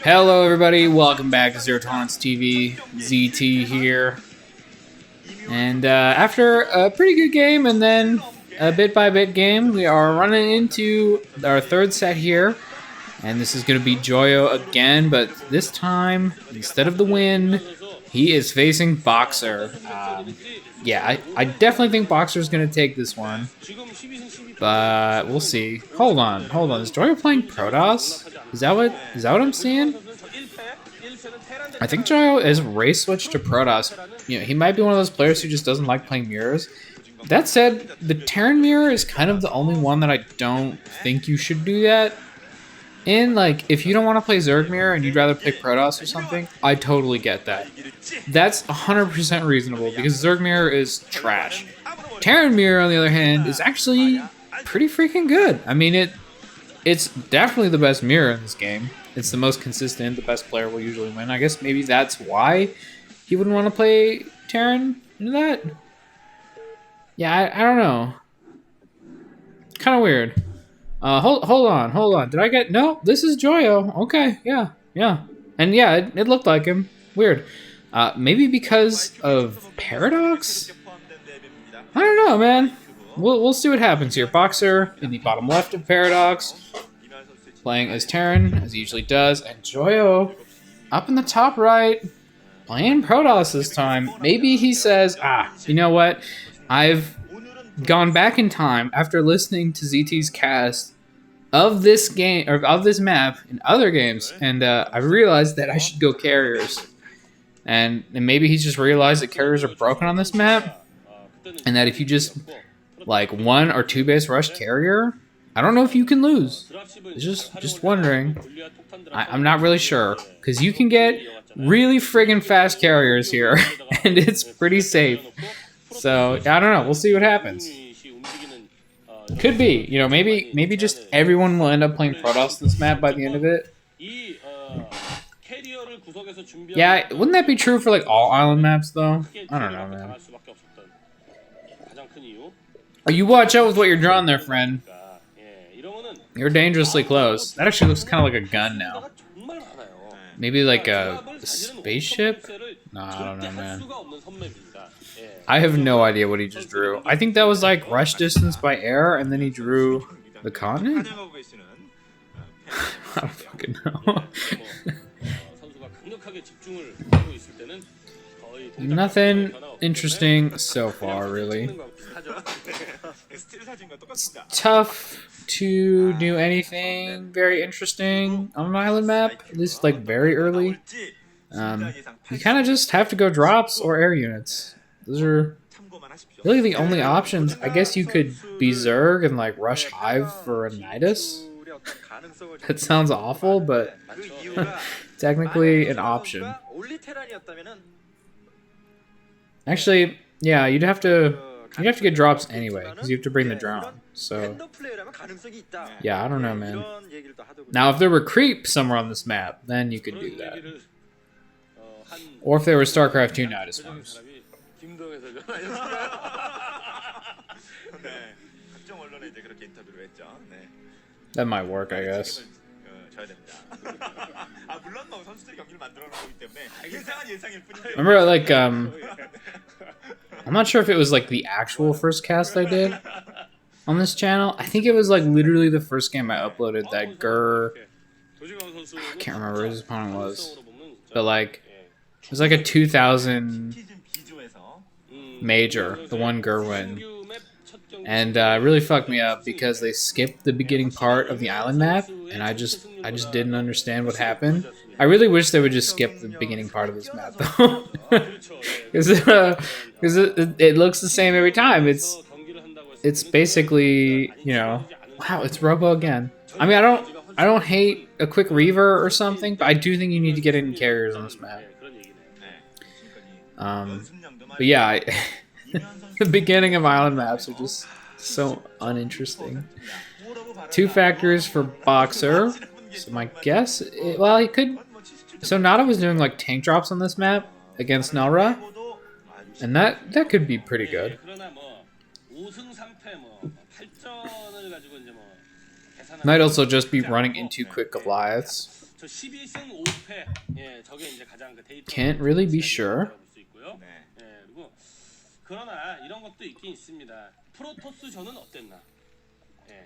Hello everybody, welcome back to Zero Tolerance TV, ZT here. And after a pretty good game and then a bit by bit game, we are running into our third set here. And this is going to be JoyO again, but this time, instead of the win, he is facing BoxeR. Yeah, I definitely think BoxeR is going to take this one. But we'll see. Hold on. Is JoyO playing Protoss? Is that what I'm seeing? I think JoyO is race switched to Protoss. You know, he might be one of those players who just doesn't like playing mirrors. That said, the Terran mirror is kind of the only one that I don't think you should do that in. Like, if you don't want to play Zerg mirror and you'd rather play Protoss or something, I totally get that. That's 100% reasonable because Zerg mirror is trash. Terran mirror, on the other hand, is actually pretty freaking good. I mean, it's definitely the best mirror in this game. It's the most consistent. The best player will usually win. I guess maybe that's why he wouldn't want to play Terran into that. Yeah, I don't know. Kind of weird. Hold on. Did I get... No, this is JoyO. Okay, yeah. And yeah, it looked like him. Weird. Maybe because of Paradox? I don't know, man. We'll see what happens here. BoxeR in the bottom left of Paradox, playing as Terran, as he usually does, and JoyO up in the top right, playing Protoss this time. Maybe he says, you know what? I've gone back in time after listening to ZT's cast of this game, or of this map in other games, and I realized that I should go carriers. And maybe he's just realized that carriers are broken on this map, and that if you just like 1 or 2 base rush carrier, I don't know if you can lose. Just wondering. I'm not really sure, because you can get really friggin' fast carriers here, and it's pretty safe. So I don't know. We'll see what happens. Could be, you know, maybe just everyone will end up playing Protoss this map by the end of it. Yeah, wouldn't that be true for like all island maps though? I don't know, man. Oh, you watch out with what you're drawing there, friend. You're dangerously close. That actually looks kind of like a gun now. Maybe like a spaceship? No, I don't know, man. I have no idea what he just drew. I think that was like rush distance by air, and then he drew the continent? I don't fucking know. Nothing interesting so far, really. It's tough to do anything very interesting on an island map, at least like very early. You kind of just have to go drops or air units. Those are really the only options. I guess you could be Zerg and like rush Hive for a Nidus. That sounds awful, but technically an option. Actually, yeah, you'd have to get drops anyway, because you have to bring the drone. So, yeah, I don't know, man. Now, if there were creep somewhere on this map, then you could do that. Or if there were StarCraft 2 Nidus ones. That might work, I guess. Remember, like, I'm not sure if it was, like, the actual first cast I did on this channel. I think it was, like, literally the first game I uploaded that I can't remember who his opponent was. But, like, it was, like, a 2000 major, the one win. And it really fucked me up because they skipped the beginning part of the island map, and I just didn't understand what happened. I really wish they would just skip the beginning part of this map, though, because it looks the same every time. It's basically, you know, wow, it's Robo again. I mean, I don't hate a quick Reaver or something, but I do think you need to get in carriers on this map. But yeah. The beginning of island maps are just so uninteresting. 2 factors for BoxeR. So my guess, well, he could. So Nada was doing like tank drops on this map against Nelra, and that could be pretty good. Might also just be running into quick Goliaths. Can't really be sure.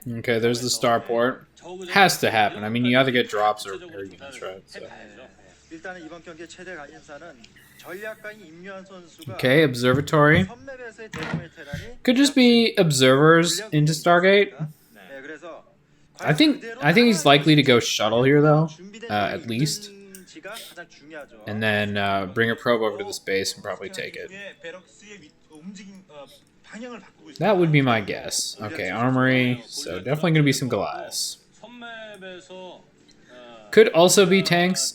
Okay, there's the starport. Has to happen. I mean, you either get drops or air units, right? So. Okay, observatory. Could just be observers into Stargate. I think he's likely to go shuttle here though, at least, and then bring a probe over to the space and probably take it. That would be my guess. Okay, armory. So definitely gonna be some Goliaths. Could also be tanks.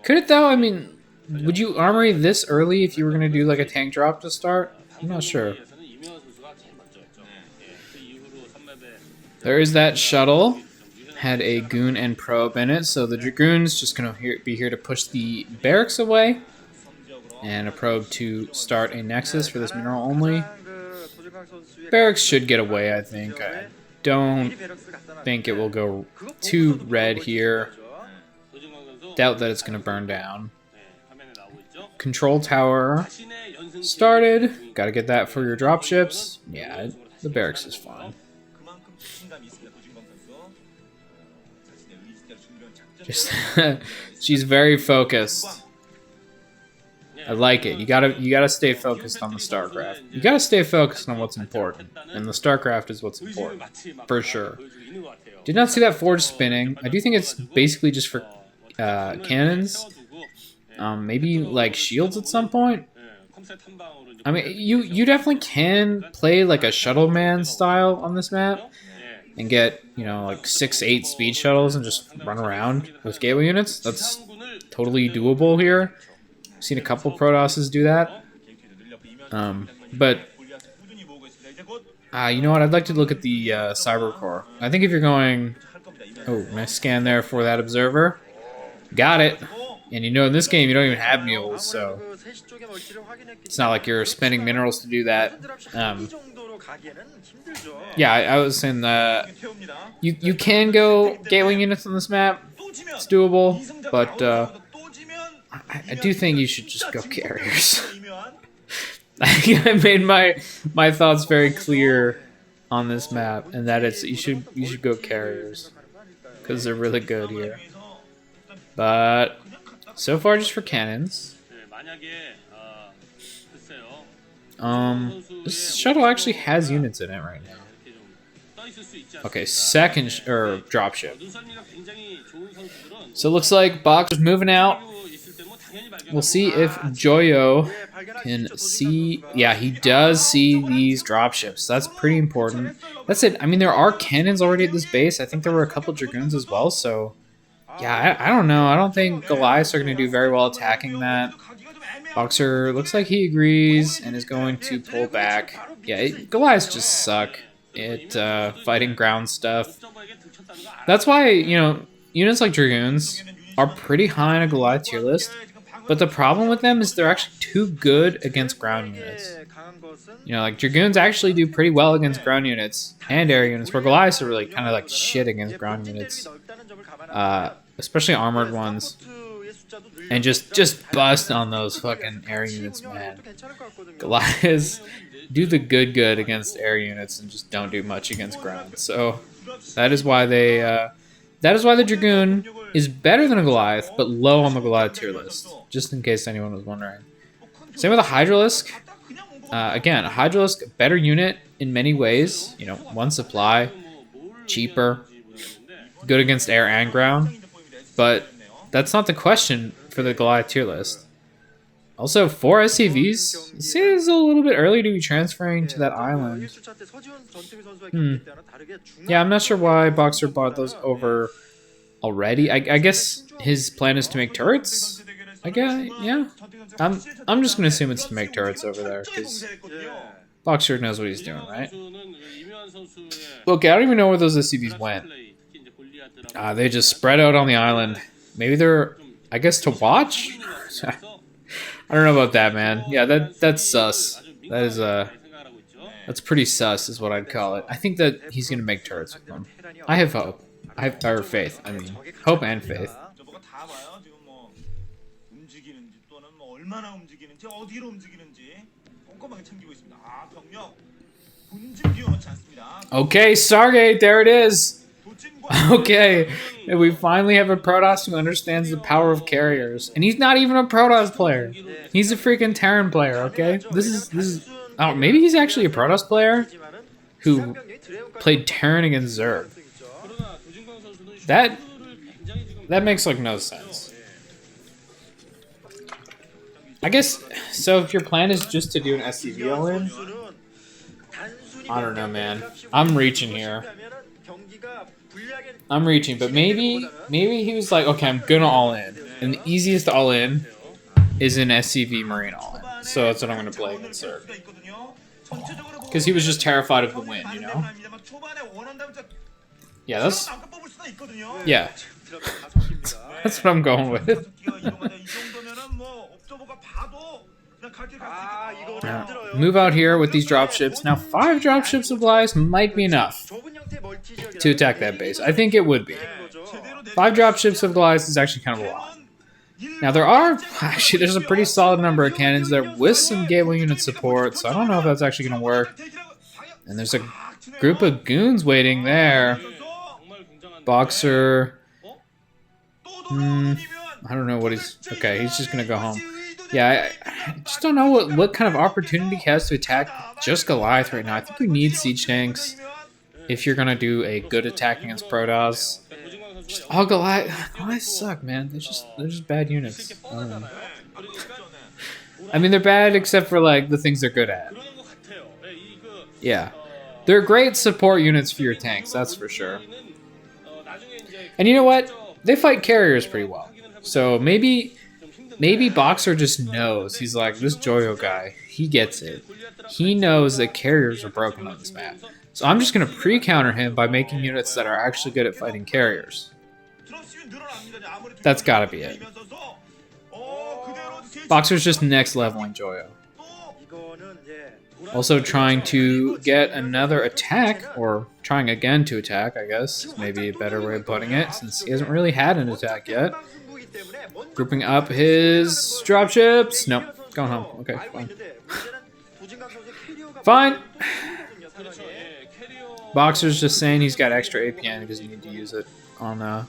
Could it though? I mean, would you armory this early if you were gonna do like a tank drop to start? I'm not sure. There is that shuttle. Had a goon and probe in it, so the Dragoon's just gonna be here to push the barracks away. And a probe to start a nexus for this mineral only. Barracks should get away, I think. I don't think it will go too red here. Doubt that it's going to burn down. Control tower started. Got to get that for your dropships. Yeah, the barracks is fine. Just she's very focused. I like it. You gotta stay focused on the StarCraft. You gotta stay focused on what's important, and the StarCraft is what's important, for sure. Did not see that forge spinning. I do think it's basically just for cannons, maybe like shields at some point. I mean, you definitely can play like a shuttle man style on this map, and get like 6-8 speed shuttles and just run around with gateway units. That's totally doable here. I've seen a couple Protosses do that. But you know what? I'd like to look at the Cyber Core. I think if you're going... Oh, nice scan there for that observer. Got it. And in this game, you don't even have mules, so... It's not like you're spending minerals to do that. Yeah, I was saying that you can go gateway units on this map. It's doable, but... I do think you should just go carriers. I think I made my thoughts very clear on this map, and that it's you should go carriers because they're really good here. But so far, just for cannons. This shuttle actually has units in it right now. Okay, second dropship. So it looks like BoxeR's moving out. We'll see if JoyO can see... Yeah, he does see these dropships. That's pretty important. That's it. I mean, there are cannons already at this base. I think there were a couple Dragoons as well, so... Yeah, I don't know. I don't think Goliaths are going to do very well attacking that. BoxeR looks like he agrees and is going to pull back. Yeah, Goliaths just suck at fighting ground stuff. That's why, units like Dragoons are pretty high on a Goliath tier list. But the problem with them is they're actually too good against ground units. Like Dragoons actually do pretty well against ground units and air units, where Goliaths are really kind of like shit against ground units. Especially armored ones. And just bust on those fucking air units, man. Goliaths do the good against air units and just don't do much against ground. So that is why the Dragoon is better than a Goliath, but low on the Goliath tier list, just in case anyone was wondering. Same with a Hydralisk. Again, a Hydralisk, better unit in many ways. One supply, cheaper, good against air and ground. But that's not the question for the Goliath tier list. Also, 4 SCVs. It seems a little bit early to be transferring to that island. Yeah, I'm not sure why BoxeR bought those over already. I guess his plan is to make turrets. I guess, yeah. I'm just gonna assume it's to make turrets over there because BoxeR knows what he's doing, right? Okay, I don't even know where those SCVs went. They just spread out on the island. Maybe they're, I guess, to watch. I don't know about that, man. Yeah, that's sus. That is that's pretty sus, is what I'd call it. I think that he's gonna make turrets with them. I have hope. or faith. I mean, hope and faith. Okay, Stargate, there it is. Okay, we finally have a Protoss who understands the power of carriers, and he's not even a Protoss player. He's a freaking Terran player. Okay, this is. Oh, maybe he's actually a Protoss player who played Terran against Zerg. That makes like no sense. I guess so. If your plan is just to do an SCV all-in, I don't know, man. I'm reaching here. I'm reaching, but maybe he was like, okay, I'm gonna all in, and the easiest all in is an SCV Marine all in. So that's what I'm gonna play against Zerg. Because he was just terrified of the win, you know. Yeah, that's that's what I'm going with. Move out here with these dropships. Now 5 dropships of Goliath might be enough to attack that base. I think it would be. 5 dropships of Goliath is actually kind of a lot. Now there's a pretty solid number of cannons there with some gateway unit support, so I don't know if that's actually going to work. And there's a group of goons waiting there. BoxeR. I don't know what he's... Okay, he's just going to go home. Yeah, I just don't know what kind of opportunity he has to attack just Goliath right now. I think we need siege tanks if you're going to do a good attack against Protoss. Just all Goliaths suck, man. They're just bad units. I mean, they're bad except for like the things they're good at. Yeah. They're great support units for your tanks, that's for sure. And you know what? They fight carriers pretty well. So maybe BoxeR just knows. He's like, this JoyO guy, he gets it. He knows that carriers are broken on this map. So I'm just going to pre-counter him by making units that are actually good at fighting carriers. That's got to be it. BoxeR's just next leveling JoyO. Also trying to get another attack, or trying again to attack, I guess. Maybe a better way of putting it, since he hasn't really had an attack yet. Grouping up his dropships. Nope, going home. Okay, fine. Fine. BoxeR's just saying he's got extra APN because you need to use it on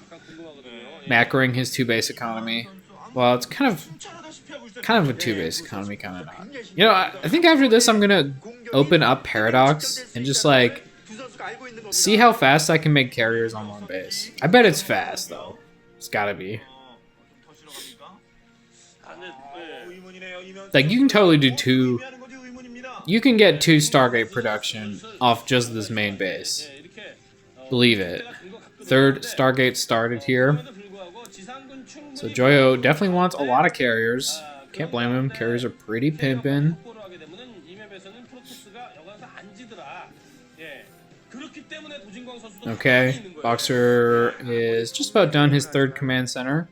macroing his 2-base economy. Well, it's kind of a 2-base economy, kind of not. You know, I think after this I'm gonna open up Paradox and just like see how fast I can make carriers on one base. I bet it's fast though. It's gotta be. Like you can totally do 2. You can get 2 Stargate production off just this main base. Believe it. 3rd Stargate started here. So JoyO definitely wants a lot of carriers. Can't blame him. Carriers are pretty pimpin'. Okay, BoxeR is just about done his 3rd command center.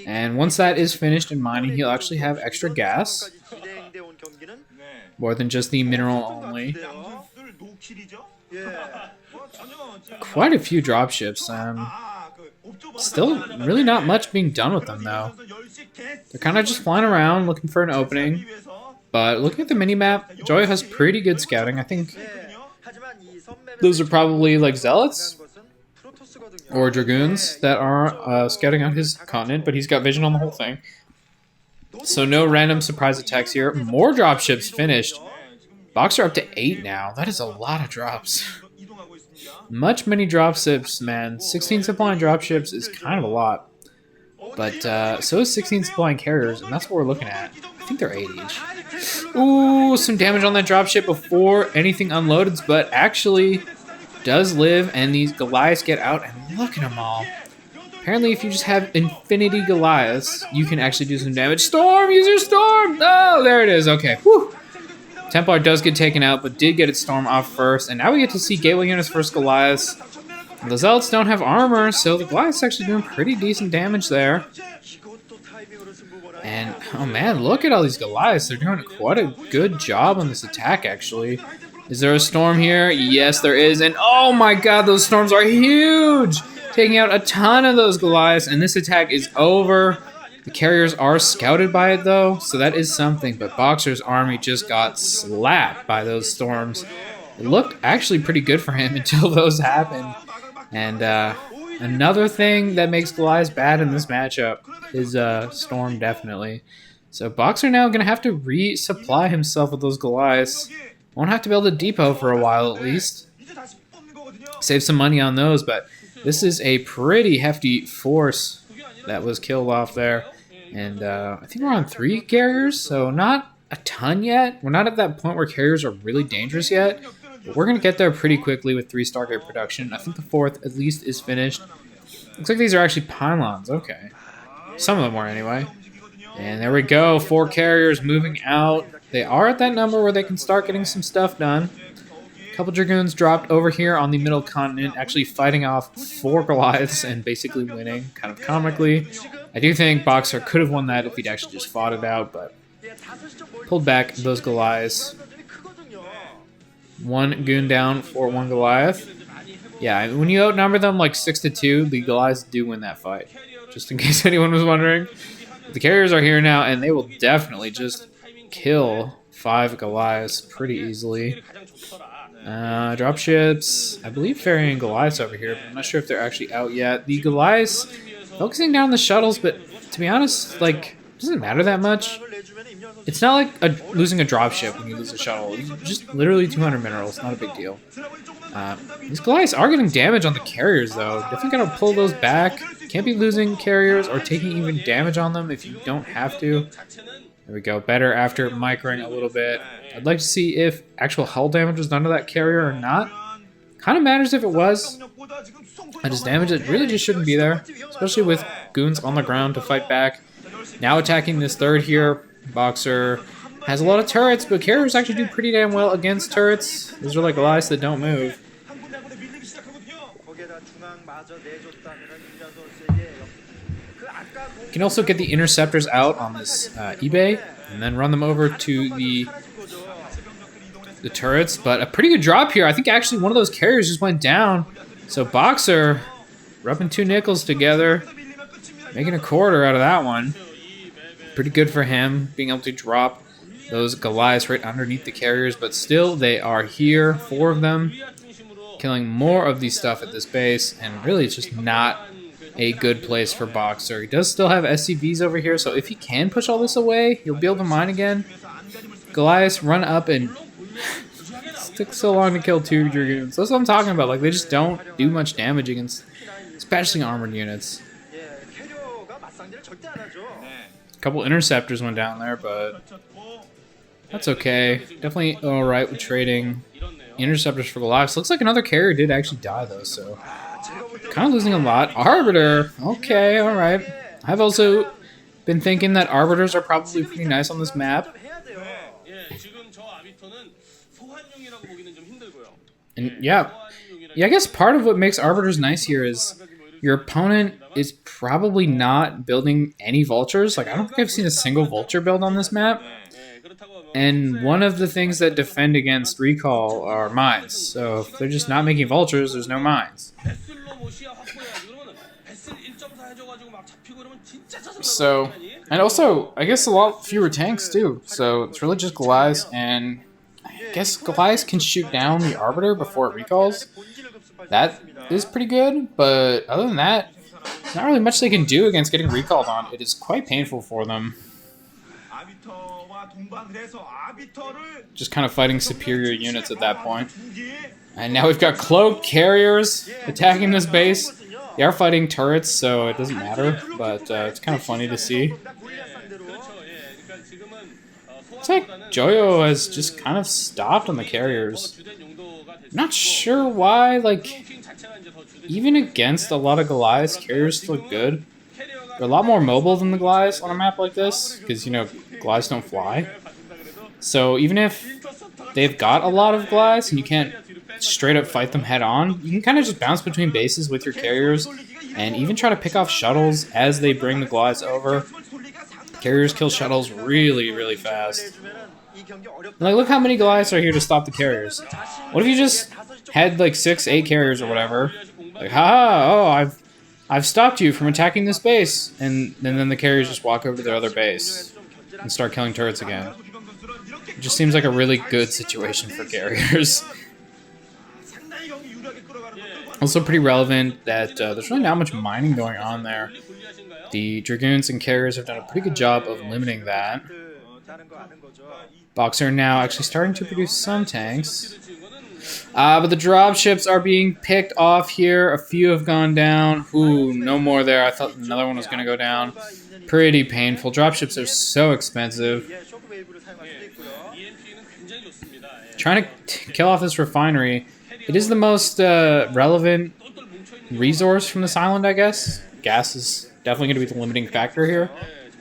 And once that is finished in mining, he'll actually have extra gas. More than just the mineral only. Quite a few dropships. Still really not much being done with them, though. They're kind of just flying around looking for an opening. But looking at the minimap, JoyO has pretty good scouting. I think those are probably like Zealots or Dragoons that are scouting out his continent, but he's got vision on the whole thing. So no random surprise attacks here. More dropships finished. BoxeR up to 8 now. That is a lot of drops. Many dropships, man. 16 supplying dropships is kind of a lot. But so is 16 supplying carriers, and that's what we're looking at. I think they're 8 each. Ooh, some damage on that dropship before anything unloads, but actually does live, and these Goliaths get out, and look at them all. Apparently, if you just have infinity Goliaths, you can actually do some damage. Storm! Use your Storm! Oh, there it is. Okay. Whew. Templar does get taken out, but did get its Storm off first. And now we get to see Gateway units versus Goliaths. The Zealots don't have armor, so the Goliaths actually doing pretty decent damage there. And, oh man, look at all these Goliaths. They're doing quite a good job on this attack, actually. Is there a storm here? Yes, there is. And oh my god, those storms are huge! Taking out a ton of those Goliaths, and this attack is over. The carriers are scouted by it though, so that is something, but BoxeR's army just got slapped by those storms. It looked actually pretty good for him until those happened. And another thing that makes Goliaths bad in this matchup is storm, definitely. So BoxeR now going to have to resupply himself with those Goliaths. Won't have to build a depot for a while at least. Save some money on those, but this is a pretty hefty force that was killed off there. And I think we're on 3 carriers, so not a ton yet. We're not at that point where carriers are really dangerous yet. But we're going to get there pretty quickly with 3 Stargate production. I think the 4th at least is finished. Looks like these are actually pylons. Okay. Some of them were anyway. And there we go. 4 carriers moving out. They are at that number where they can start getting some stuff done. A couple Dragoons dropped over here on the middle continent, actually fighting off 4 Goliaths and basically winning, kind of comically. I do think BoxeR could have won that if he'd actually just fought it out, but pulled back those Goliaths. 1 goon down for 1 Goliath. Yeah, when you outnumber them like 6-2, the Goliaths do win that fight. Just in case anyone was wondering. The carriers are here now, and they will definitely just kill 5 Goliaths pretty easily. Dropships, I believe ferrying Goliaths over here, but I'm not sure if they're actually out yet. The Goliaths focusing down the shuttles, but to be honest, like, it doesn't matter that much. It's not like losing a dropship when you lose a shuttle. You just literally 200 minerals, not a big deal. These Goliaths are getting damage on the carriers, though. Definitely gotta pull those back. Can't be losing carriers or taking even damage on them if you don't have to. There we go. Better after microing a little bit. I'd like to see if actual hull damage was done to that carrier or not. Kind of matters if it was. I just damage it really just shouldn't be there, especially with goons on the ground to fight back. Now attacking this 3rd here. BoxeR has a lot of turrets, but carriers actually do pretty damn well against turrets. Those are like Goliaths that don't move. You can also get the interceptors out on this eBay and then run them over to the turrets. But a pretty good drop here. I think actually one of those carriers just went down. So BoxeR rubbing 2 nickels together, making a quarter out of that one. Pretty good for him, being able to drop those Goliaths right underneath the carriers. But still, they are here, 4 of them, killing more of these stuff at this base. And really, it's just not a good place for BoxeR. He does still have SCVs over here, so if he can push all this away, he'll be able to mine again. Goliaths run up and it took so long to kill 2 Dragoons. That's what I'm talking about. Like, they just don't do much damage against, especially armored units. A couple interceptors went down there, but that's okay. Definitely alright with trading interceptors for Goliaths. Looks like another carrier did actually die, though, so kind of losing a lot. Arbiter! Okay, alright. I've also been thinking that Arbiters are probably pretty nice on this map. And yeah, I guess part of what makes Arbiters nice here is your opponent is probably not building any vultures. Like, I don't think I've seen a single vulture build on this map. And one of the things that defend against recall are mines. So if they're just not making vultures, there's no mines. So, and also, I guess a lot fewer tanks too. So it's really just Goliaths, and I guess Goliaths can shoot down the Arbiter before it recalls. That is pretty good, but other than that, not really much they can do against getting recalled on. It is quite painful for them. Just kind of fighting superior units at that point. And now we've got cloaked carriers attacking this base. They are fighting turrets, so it doesn't matter, but it's kind of funny to see. It's like JoyO has just kind of stopped on the carriers. Not sure why, like, even against a lot of Goliaths, carriers still look good. They're a lot more mobile than the Goliaths on a map like this, because, you know, Goliaths don't fly. So even if they've got a lot of Goliaths and you can't straight up fight them head on, you can kind of just bounce between bases with your carriers and even try to pick off shuttles as they bring the Goliaths over. Carriers kill shuttles really, really fast. Like, look how many Goliaths are here to stop the carriers. What if you just had like 6, 8 carriers or whatever? Like, haha, oh, I've stopped you from attacking this base. And then the carriers just walk over to their other base and start killing turrets again. It just seems like a really good situation for carriers. Also pretty relevant that there's really not much mining going on there. The Dragoons and carriers have done a pretty good job of limiting that. BoxeR now actually starting to produce some tanks. But the dropships are being picked off here. A few have gone down. Ooh, no more there. I thought another one was going to go down. Pretty painful. Dropships are so expensive. Trying to kill off this refinery. It is the most relevant resource from this island, I guess. Gas is definitely going to be the limiting factor here.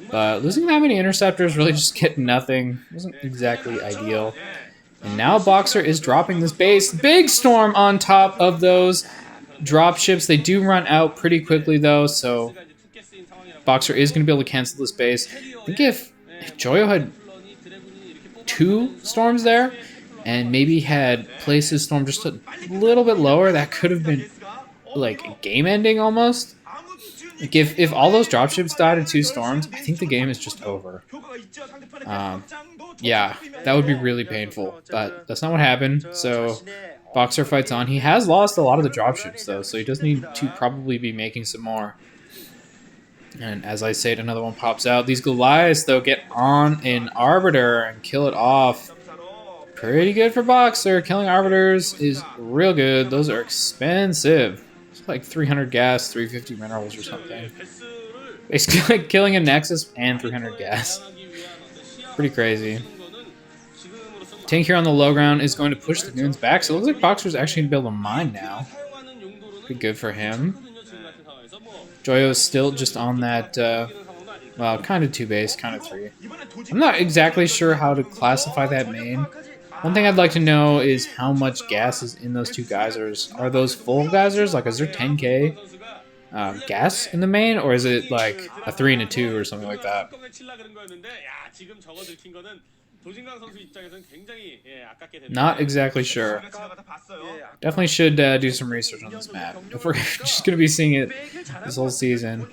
But losing that many interceptors, really just getting nothing, wasn't exactly ideal. And now BoxeR is dropping this base. Big storm on top of those dropships. They do run out pretty quickly, though, so BoxeR is going to be able to cancel this base. I think if JoyO had 2 storms there, and maybe had placed his storm just a little bit lower, that could have been like game ending almost. Like if all those dropships died in 2 storms, I think the game is just over. Yeah, that would be really painful, but that's not what happened. So BoxeR fights on. He has lost a lot of the dropships though, so he does need to probably be making some more. And as I said, another one pops out. These Goliaths though get on an Arbiter and kill it off. Pretty good for BoxeR. Killing Arbiters is real good. Those are expensive. It's like 300 gas, 350 minerals or something. Basically like killing a Nexus and 300 gas. Pretty crazy. Tank here on the low ground is going to push the goons back. So it looks like BoxeR's actually going to be able to mine now. Pretty good for him. JoyO is still just on that, well, kind of 2 base, kind of 3. I'm not exactly sure how to classify that main. One thing I'd like to know is how much gas is in those 2 geysers. Are those full geysers? Like, is there 10k gas in the main? Or is it like a 3 and a 2 or something like that? Not exactly sure. Definitely should do some research on this map. If we're just going to be seeing it this whole season.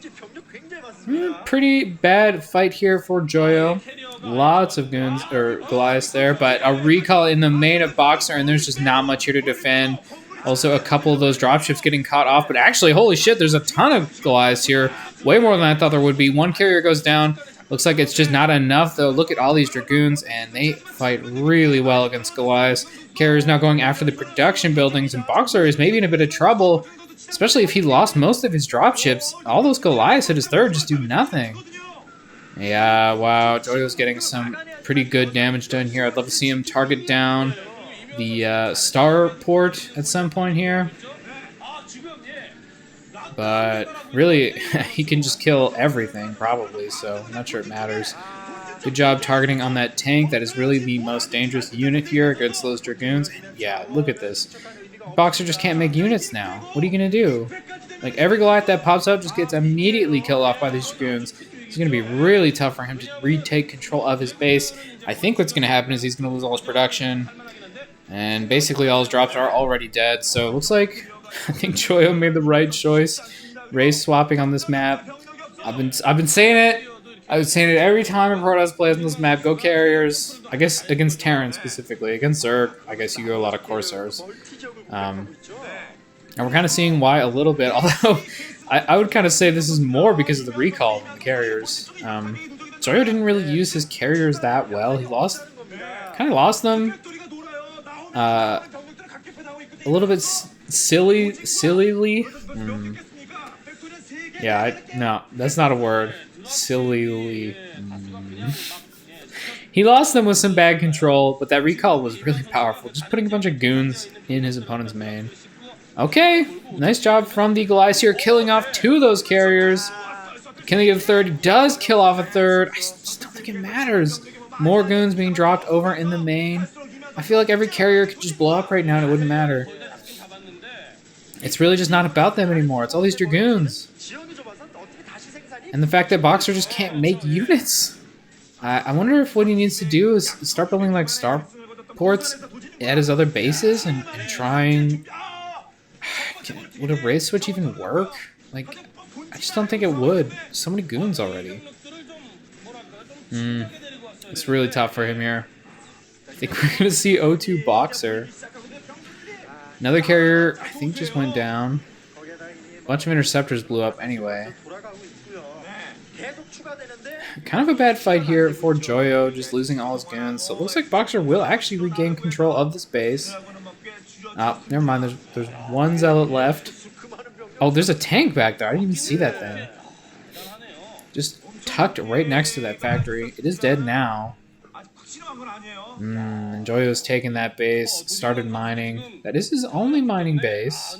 Pretty bad fight here for JoyO. Lots of goons or Goliaths there, but a recall in the main of BoxeR, and there's just not much here to defend. Also, a couple of those dropships getting caught off, but actually, holy shit, there's a ton of Goliaths here. Way more than I thought there would be. 1 carrier goes down. Looks like it's just not enough, though. Look at all these Dragoons, and they fight really well against Goliaths. Carrier's now going after the production buildings, and BoxeR is maybe in a bit of trouble, especially if he lost most of his dropships. All those Goliaths at his third just do nothing. Yeah, wow. JoyO's getting some pretty good damage done here. I'd love to see him target down the starport at some point here. But really, he can just kill everything, probably, so I'm not sure it matters. Good job targeting on that tank. That is really the most dangerous unit here against those Dragoons. And yeah, look at this. BoxeR just can't make units now. What are you going to do? Like, every Goliath that pops up just gets immediately killed off by these Dragoons. It's going to be really tough for him to retake control of his base. I think what's going to happen is he's going to lose all his production. And basically all his drops are already dead. So it looks like I think JoyO made the right choice. Race swapping on this map. I've been saying it. I was saying it every time a Protoss plays on this map. Go carriers. I guess against Terran specifically. Against Zerg, I guess you go a lot of Corsairs. And we're kind of seeing why a little bit. Although I would kind of say this is more because of the recall than the carriers. JoyO didn't really use his carriers that well. He kind of lost them. A little bit sillily. Yeah, no, that's not a word. Sillily. He lost them with some bad control, but that recall was really powerful. Just putting a bunch of goons in his opponent's main. Okay, nice job from the Goliaths here, killing off 2 of those carriers. Killing a third. He does kill off a third. I just don't think it matters. More goons being dropped over in the main. I feel like every carrier could just blow up right now and it wouldn't matter. It's really just not about them anymore. It's all these Dragoons. And the fact that BoxeR just can't make units. I wonder if what he needs to do is start building like starports at his other bases and trying. Would a raid switch even work? Like, I just don't think it would. So many goons already. It's really tough for him here. I think we're gonna see O2 BoxeR. Another carrier, I think, just went down. A bunch of interceptors blew up anyway. Kind of a bad fight here for JoyO, just losing all his goons. So it looks like BoxeR will actually regain control of this base. Oh, never mind. There's one zealot left. Oh, there's a tank back there. I didn't even see that thing. Just tucked right next to that factory. It is dead now. And JoyO's taken that base, started mining. That is his only mining base.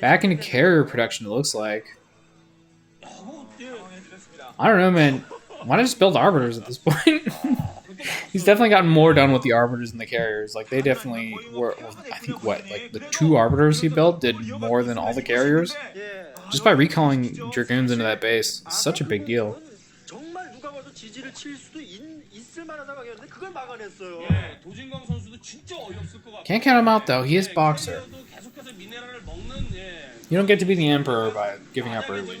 Back into carrier production, it looks like. I don't know, man. Why not just build arbiters at this point? He's definitely gotten more done with the arbiters than the carriers. Like, they definitely were, I think, what, like, the 2 arbiters he built did more than all the carriers? Just by recalling Dragoons into that base. It's such a big deal. Can't count him out, though. He is BoxeR. You don't get to be the emperor by giving up early.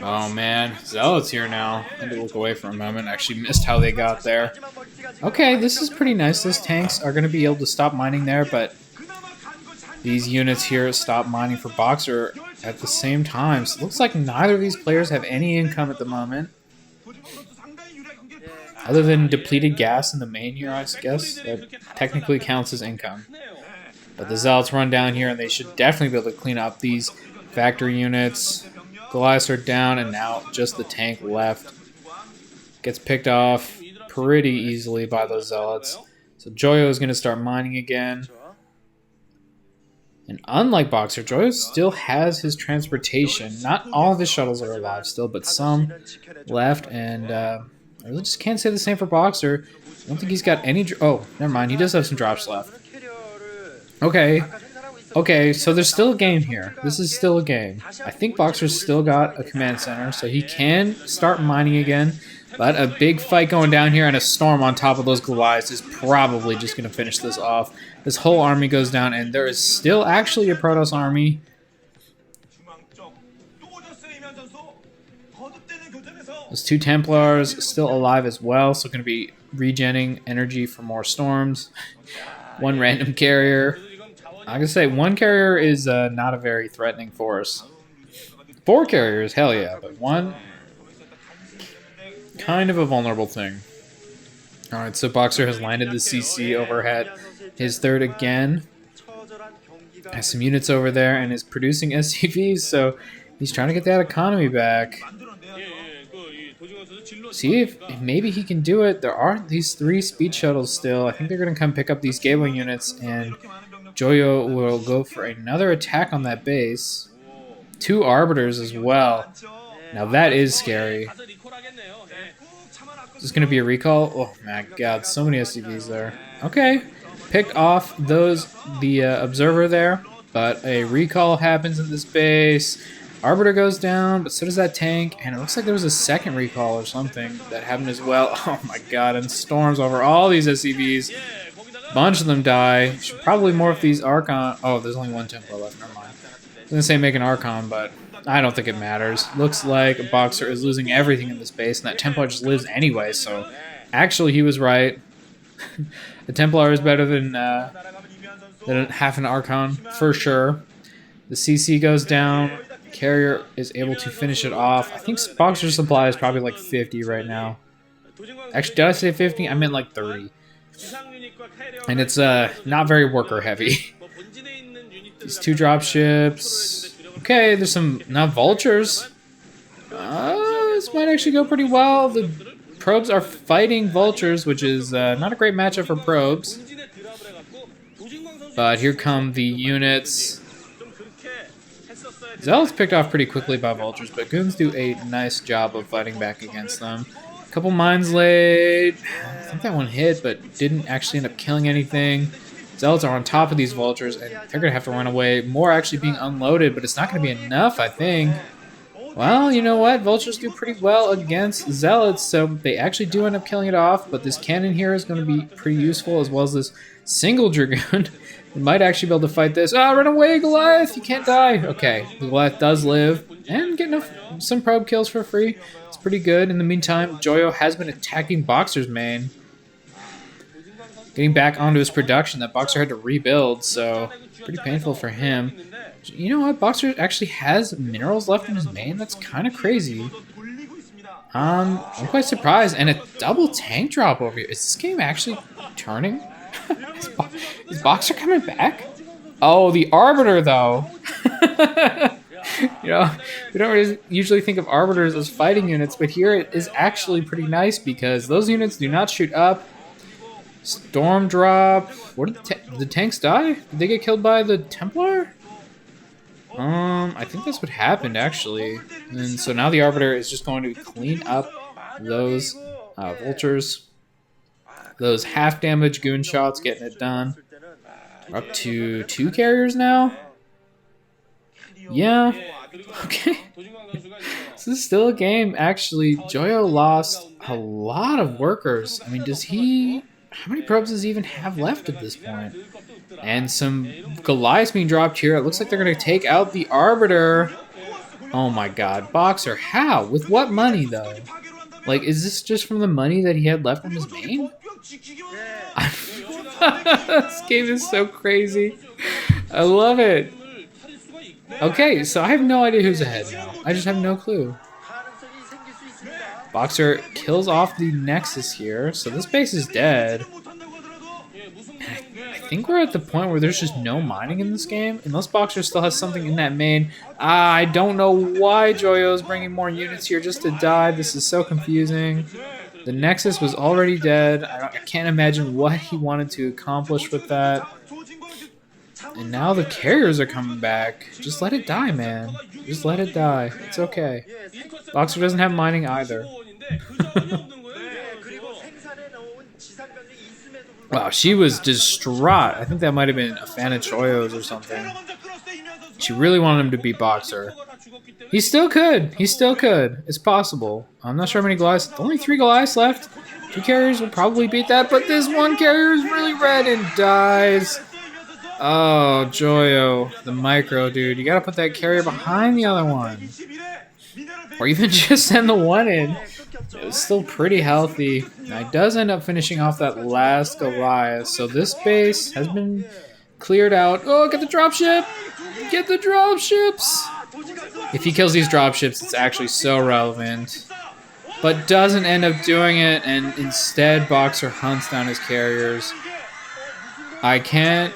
Oh man, Zealot's here now. I had to look away for a moment. Actually missed how they got there. Okay, this is pretty nice. Those tanks are going to be able to stop mining there, but these units here stop mining for BoxeR at the same time. So it looks like neither of these players have any income at the moment. Other than depleted gas in the main here, I guess, that technically counts as income. But the Zealots run down here, and they should definitely be able to clean up these factory units. Goliaths are down, and now just the tank left. Gets picked off pretty easily by those Zealots. So JoyO is going to start mining again. And unlike BoxeR, JoyO still has his transportation. Not all of his shuttles are alive still, but some left, and I really just can't say the same for BoxeR. I don't think he's got any... Oh, never mind. He does have some drops left. Okay. Okay, so there's still a game here. This is still a game. I think BoxeR's still got a command center, so he can start mining again. But a big fight going down here and a storm on top of those Goliaths is probably just going to finish this off. This whole army goes down, and there is still actually a Protoss army. Those 2 Templars still alive as well, so going to be regenning energy for more storms. 1 random carrier. I can say 1 carrier is not a very threatening force. 4 carriers, hell yeah, but 1, kind of a vulnerable thing. Alright, so BoxeR has landed the CC overhead. His 3rd again. Has some units over there and is producing SCVs, so he's trying to get that economy back. See if maybe he can do it. There are these 3 speed shuttles still. I think they're going to come pick up these gable units, and JoyO will go for another attack on that base. 2 arbiters as well. Now that is scary. Is this going to be a recall? Oh my god, so many SCVs there. Okay, picked off the observer there, but a recall happens in this base. Arbiter goes down, but so does that tank, and it looks like there was a 2nd recall or something that happened as well. Oh my god, and storms over all these SCVs. Bunch of them die. Should probably morph these Archon. Oh, there's only 1 Templar left, never mind. I was going to say make an Archon, but I don't think it matters. Looks like BoxeR is losing everything in this base, and that Templar just lives anyway, so actually he was right. The Templar is better than half an Archon, for sure. The CC goes down. Carrier is able to finish it off. I think BoxeR supply is probably like 50 right now. Actually, did I say 50? I meant like 30. And it's not very worker heavy. These 2 dropships. Okay, there's some not vultures. This might actually go pretty well. The probes are fighting vultures, which is not a great matchup for probes. But here come the units. Zealots picked off pretty quickly by vultures, but goons do a nice job of fighting back against them. A couple mines laid. I think that one hit, but didn't actually end up killing anything. Zealots are on top of these vultures, and they're going to have to run away. More actually being unloaded, but it's not going to be enough, I think. Well, you know what? Vultures do pretty well against Zealots, so they actually do end up killing it off, but this cannon here is going to be pretty useful, as well as this single Dragoon. We might actually be able to fight this. Ah, run away, Goliath! You can't die! Okay, the Goliath does live, and getting some probe kills for free. It's pretty good. In the meantime, JoyO has been attacking BoxeR's main. Getting back onto his production that BoxeR had to rebuild, so pretty painful for him. You know what? BoxeR actually has minerals left in his main? That's kind of crazy. I'm quite surprised. And a double tank drop over here. Is this game actually turning? Is BoxeR coming back? Oh, the Arbiter, though. You know, we don't really usually think of Arbiters as fighting units, but here it is actually pretty nice because those units do not shoot up. Storm drop. What did the tanks die? Did they get killed by the Templar? I think that's what happened actually. And so now the Arbiter is just going to clean up those vultures. Those half damage goon shots, getting it done. We're up to 2 carriers now. Yeah. Okay. This is still a game. Actually, JoyO lost a lot of workers. I mean, does he? How many probes does he even have left at this point? And some Goliaths being dropped here. It looks like they're going to take out the Arbiter. Oh my god. BoxeR, how? With what money, though? Like, is this just from the money that he had left in his main? This game is so crazy. I love it. Okay, so I have no idea who's ahead now. I just have no clue. BoxeR kills off the Nexus here, so this base is dead. I think we're at the point where there's just no mining in this game, unless BoxeR still has something in that main. I don't know why JoyO is bringing more units here just to die. This is so confusing. The Nexus was already dead. I can't imagine what he wanted to accomplish with that. And now the carriers are coming back. Just let it die, man. Just let it die. It's okay. BoxeR doesn't have mining either. Wow, she was distraught. I think that might have been a fan of JoyO's or something. She really wanted him to beat BoxeR. He still could. He still could. It's possible. I'm not sure how many Goliaths. Only 3 Goliaths left. 2 carriers will probably beat that, but this one carrier is really red and dies. Oh, JoyO, the micro, dude. You gotta put that carrier behind the other one. Or even just send the one in. It was still pretty healthy. Now, he does end up finishing off that last Goliath. So this base has been cleared out. Oh, get the dropship! Get the dropships! If he kills these dropships, it's actually so relevant. But doesn't end up doing it, and instead BoxeR hunts down his carriers. I can't...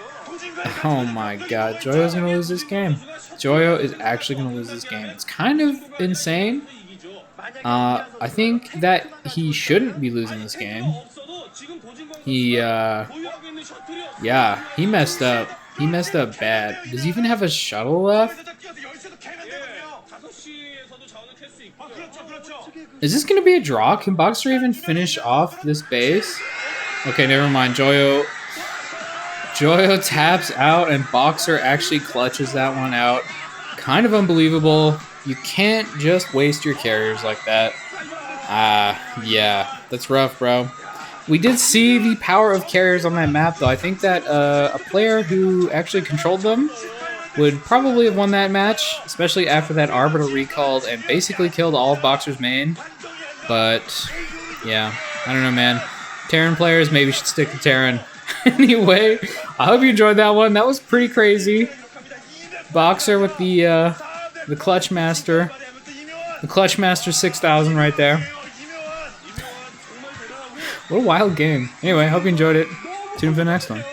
Oh my god, JoyO's gonna lose this game. JoyO is actually gonna lose this game. It's kind of insane. I think that he shouldn't be losing this game. Yeah, he messed up. He messed up bad. Does he even have a shuttle left? Is this gonna be a draw? Can BoxeR even finish off this base? Okay, never mind. JoyO taps out, and BoxeR actually clutches that one out. Kind of unbelievable. You can't just waste your carriers like that. Yeah, that's rough, bro. We did see the power of carriers on that map, though. I think that a player who actually controlled them would probably have won that match, especially after that Arbiter recalled and basically killed all of BoxeR's main. But, yeah, I don't know, man. Terran players maybe should stick to Terran. Anyway, I hope you enjoyed that one. That was pretty crazy. BoxeR with the Clutchmaster. The Clutchmaster 6000 right there. What a wild game. Anyway, I hope you enjoyed it. Tune in for the next one.